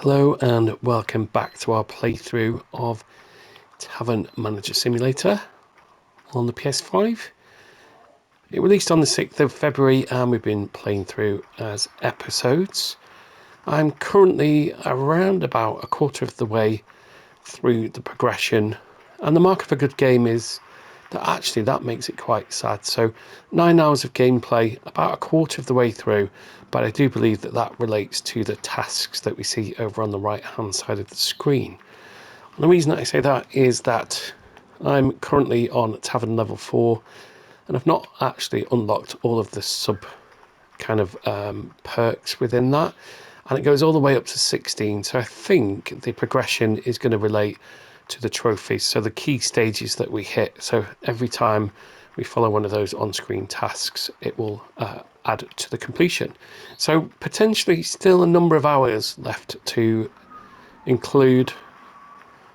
Hello and welcome back to our playthrough of Tavern Manager Simulator on the PS5. It released on the 6th of February and we've been playing through as episodes. I'm currently around about a quarter of the way through the progression, and the mark of a good game is that actually that makes it quite sad. So 9 hours of gameplay, about a quarter of the way through, but I do believe that that relates to the tasks that we see over on the right hand side of the screen. And the reason that I say that is that I'm currently on Tavern level 4 and I've not actually unlocked all of the sub kind of perks within that, and it goes all the way up to 16. So I think the progression is going to relate to the trophies, so the key stages that we hit. So every time we follow one of those on-screen tasks, it will add to the completion. So potentially still a number of hours left to include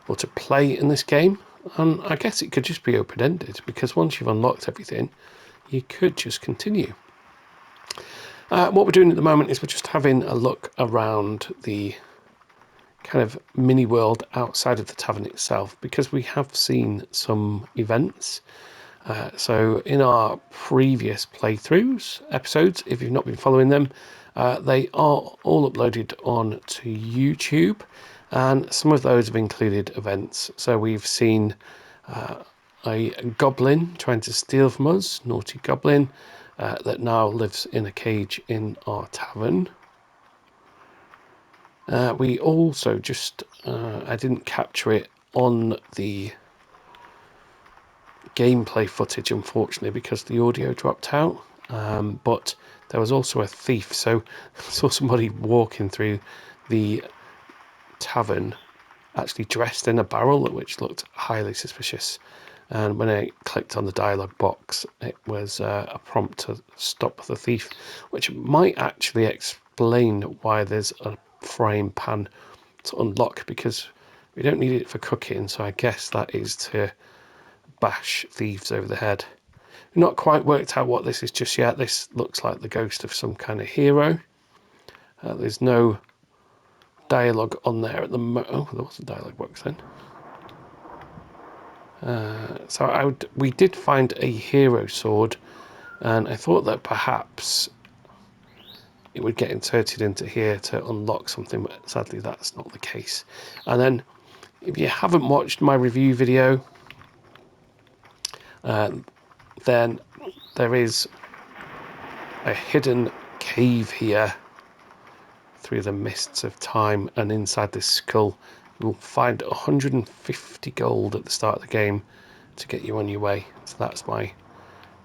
or to play in this game, and I guess it could just be open-ended, because once you've unlocked everything you could just continue. What we're doing at the moment is we're just having a look around the kind of mini world outside of the tavern itself, because we have seen some events. So in our previous playthroughs episodes, if you've not been following them, they are all uploaded on to YouTube, and some of those have included events. So we've seen a goblin trying to steal from us, naughty goblin, that now lives in a cage in our tavern. We also just, I didn't capture it on the gameplay footage unfortunately because the audio dropped out, but there was also a thief. So I saw somebody walking through the tavern actually dressed in a barrel, which looked highly suspicious, and when I clicked on the dialogue box it was a prompt to stop the thief, which might actually explain why there's a frying pan to unlock, because we don't need it for cooking, so I guess that is to bash thieves over the head. We've not quite worked out what this is just yet. This looks like the ghost of some kind of hero. There's no dialogue on there at the moment. Oh, there was a dialogue box then. We did find a hero sword, and I thought that perhaps it would get inserted into here to unlock something, but sadly that's not the case. And then if you haven't watched my review video, then there is a hidden cave here through the mists of time, and inside this skull you'll find 150 gold at the start of the game to get you on your way. So that's my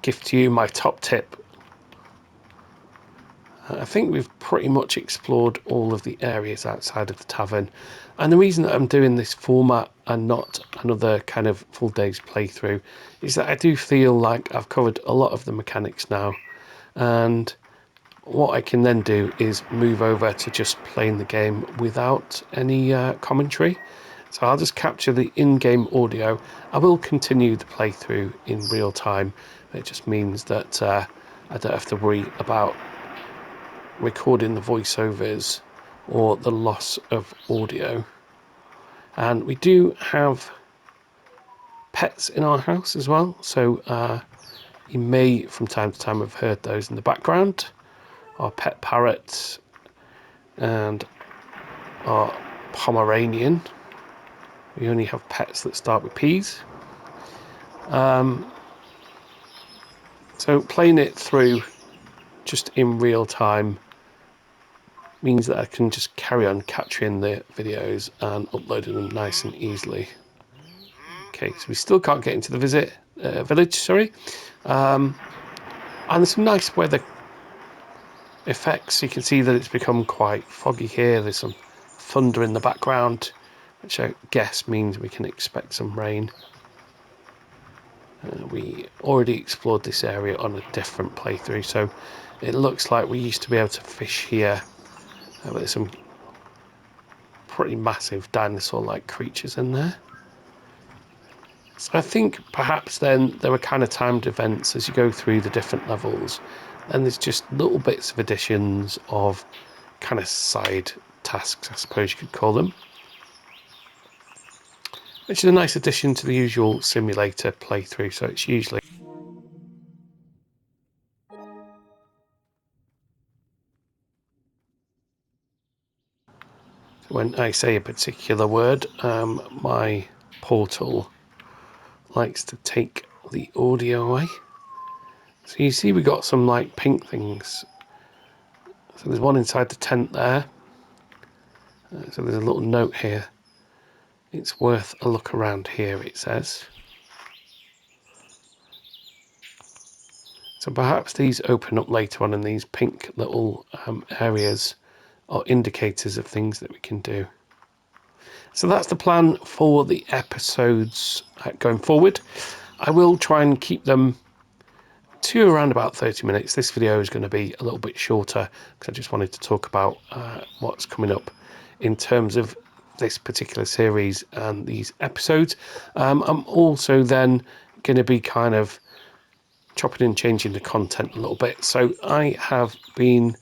gift to you, my top tip. I think we've pretty much explored all of the areas outside of the tavern, and the reason that I'm doing this format and not another kind of full day's playthrough is that I do feel like I've covered a lot of the mechanics now, and what I can then do is move over to just playing the game without any commentary. So I'll just capture the in-game audio. I will continue the playthrough in real time. It just means that I don't have to worry about recording the voiceovers or the loss of audio. And we do have pets in our house as well, so you may from time to time have heard those in the background. Our pet parrot and our Pomeranian. We only have pets that start with P's. So playing it through just in real time means that I can just carry on capturing the videos and uploading them nice and easily. Okay, so we still can't get into the village, sorry. And there's some nice weather effects. You can see that it's become quite foggy here. There's some thunder in the background, which I guess means we can expect some rain. We already explored this area on a different playthrough, so it looks like we used to be able to fish here, but there's some pretty massive dinosaur-like creatures in there. So I think perhaps then there were kind of timed events as you go through the different levels, and there's just little bits of additions of kind of side tasks, I suppose you could call them. Which is a nice addition to the usual simulator playthrough, so it's usually... When I say a particular word, my portal likes to take the audio away. So you see we got some like pink things. So there's one inside the tent there. So there's a little note here. It's worth a look around here, it says. So perhaps these open up later on, and these pink little areas are indicators of things that we can do. So that's the plan for the episodes going forward. I will try and keep them to around about 30 minutes. This video is going to be a little bit shorter because I just wanted to talk about what's coming up in terms of this particular series and these episodes. I'm also then going to be kind of chopping and changing the content a little bit. So I have been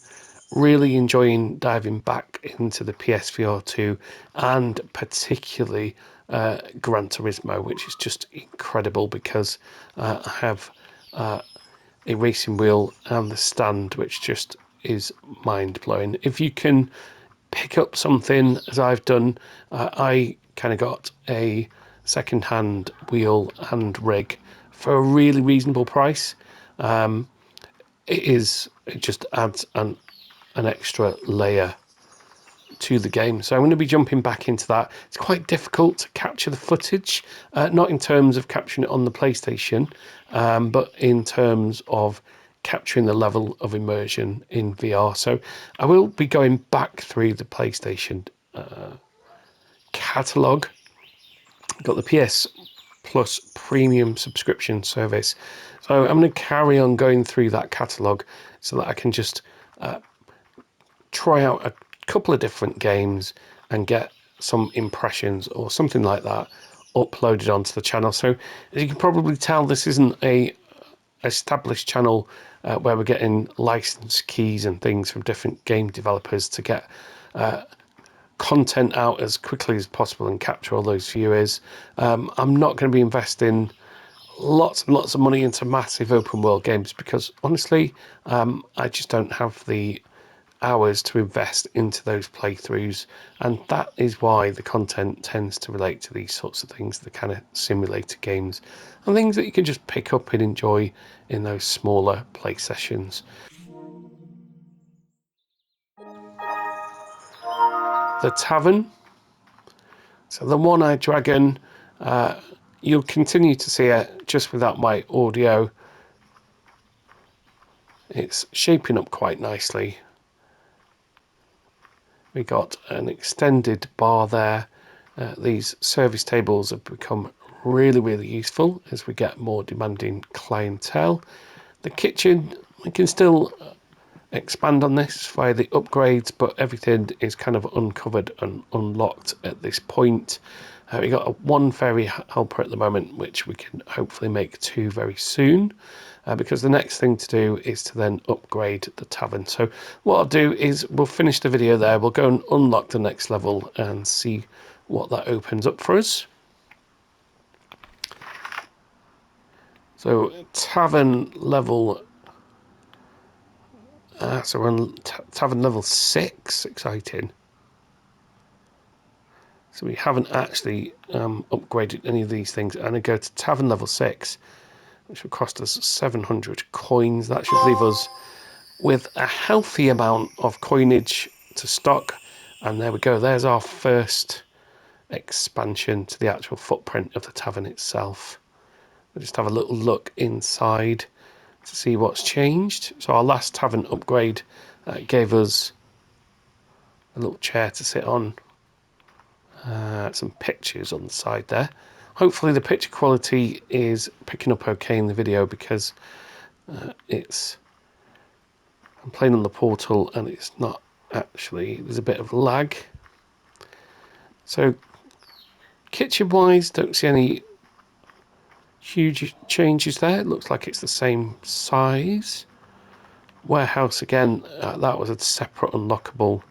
really enjoying diving back into the PSVR 2 and particularly Gran Turismo, which is just incredible because I have a racing wheel and the stand, which just is mind-blowing. If you can pick up something, as I've done, I kind of got a second-hand wheel and rig for a really reasonable price. It just adds an extra layer to the game. So I'm going to be jumping back into that. It's quite difficult to capture the footage, not in terms of capturing it on the PlayStation, but in terms of capturing the level of immersion in VR. So I will be going back through the PlayStation catalogue. Got the PS Plus premium subscription service. So I'm going to carry on going through that catalogue so that I can just try out a couple of different games and get some impressions or something like that uploaded onto the channel. So as you can probably tell, this isn't a established channel where we're getting license keys and things from different game developers to get content out as quickly as possible and capture all those viewers. I'm not going to be investing lots and lots of money into massive open world games because honestly, I just don't have the hours to invest into those playthroughs, and that is why the content tends to relate to these sorts of things, the kind of simulator games and things that you can just pick up and enjoy in those smaller play sessions. The Tavern, so the one-eyed dragon, you'll continue to see it just without my audio. It's shaping up quite nicely. We got an extended bar there. These service tables have become really useful as we get more demanding clientele. The kitchen, we can still expand on this via the upgrades, but everything is kind of uncovered and unlocked at this point. We got one fairy helper at the moment, which we can hopefully make two very soon, because the next thing to do is to then upgrade the tavern. So what I'll do is we'll finish the video there. We'll go and unlock the next level and see what that opens up for us. So tavern level, so we're on tavern level 6, exciting. So we haven't actually upgraded any of these things. And I go to tavern level 6, which will cost us 700 coins. That should leave us with a healthy amount of coinage to stock. And there we go. There's our first expansion to the actual footprint of the tavern itself. We'll just have a little look inside to see what's changed. So our last tavern upgrade gave us a little chair to sit on. Some pictures on the side there. Hopefully the picture quality is picking up okay in the video because I'm playing on the portal and it's not actually, there's a bit of lag. So kitchen wise, don't see any huge changes there. It looks like it's the same size. Warehouse again, that was a separate unlockable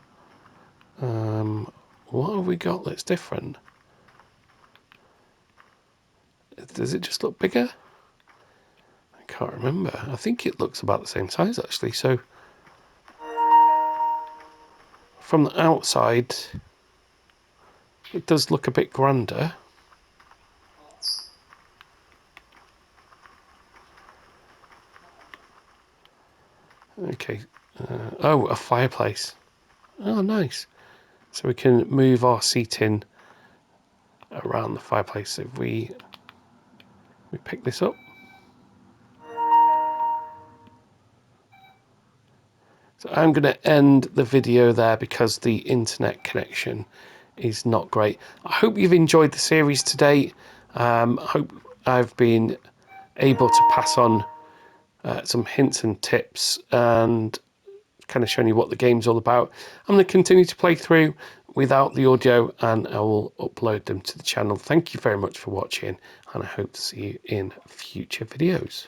What have we got that's different? Does it just look bigger? I can't remember. I think it looks about the same size actually. So from the outside, it does look a bit grander. Okay. Oh, a fireplace. Oh, nice. So we can move our seating around the fireplace if we pick this up. So I'm going to end the video there because the internet connection is not great. I hope you've enjoyed the series today. I hope I've been able to pass on some hints and tips and kind of showing you what the game's all about. I'm going to continue to play through without the audio and I will upload them to the channel. Thank you very much for watching and I hope to see you in future videos.